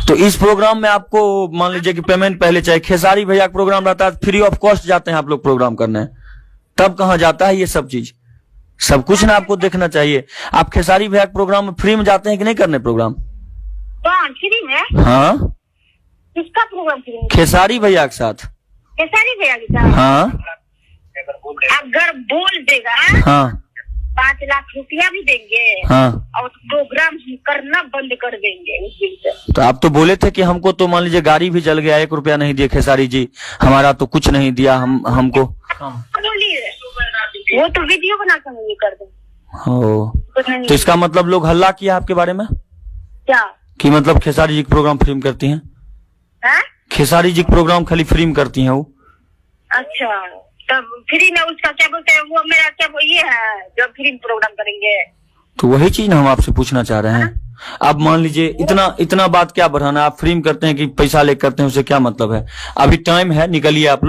तो इस प्रोग्राम में आपको मान लीजिए कि पेमेंट पहले चाहिए, खेसारी भैया का प्रोग्राम रहता है फ्री ऑफ कॉस्ट जाते हैं आप लोग प्रोग्राम करने, तब कहाँ जाता है ये सब चीज? सब कुछ ना आपको देखना चाहिए। आप खेसारी भैया के प्रोग्राम में फ्री में जाते हैं कि नहीं करने प्रोग्राम? फ्री में? हाँ। किसका प्रोग्राम फ्री में? खेसारी भैया के साथ। खेसारी भैया के साथ? हाँ। अगर बोल देगा हाँ 5 लाख रुपया भी देंगे। हाँ। और प्रोग्राम करना बंद कर देंगे उस दिन से। तो आप तो बोले थे कि हमको तो मान लीजिए गाड़ी भी जल गया, 1 रुपया नहीं दिए खेसारी जी, हमारा तो कुछ नहीं दिया हमको। बोलिए, वो तो वीडियो बना कर कर दे। तो इसका मतलब लोग हल्ला किया आपके बारे में क्या कि मतलब खेसारी जी का प्रोग्राम फ्री में करती हैं? खेसारी जी का प्रोग्राम खाली फ्री में करती हैं वो? अच्छा, तब फ्री में उसका क्या बोलते हैं, वो मेरा क्या वो ये है जो फ्री में प्रोग्राम करेंगे। तो वही चीज ना हम आपसे पूछना चाह रहे हैं। अब मान लीजिए इतना बात क्या बढ़ाना, आप फ्री में करते हैं कि पैसा लेकर करते हैं, उससे क्या मतलब है? अभी टाइम है, निकलिए आप लोग।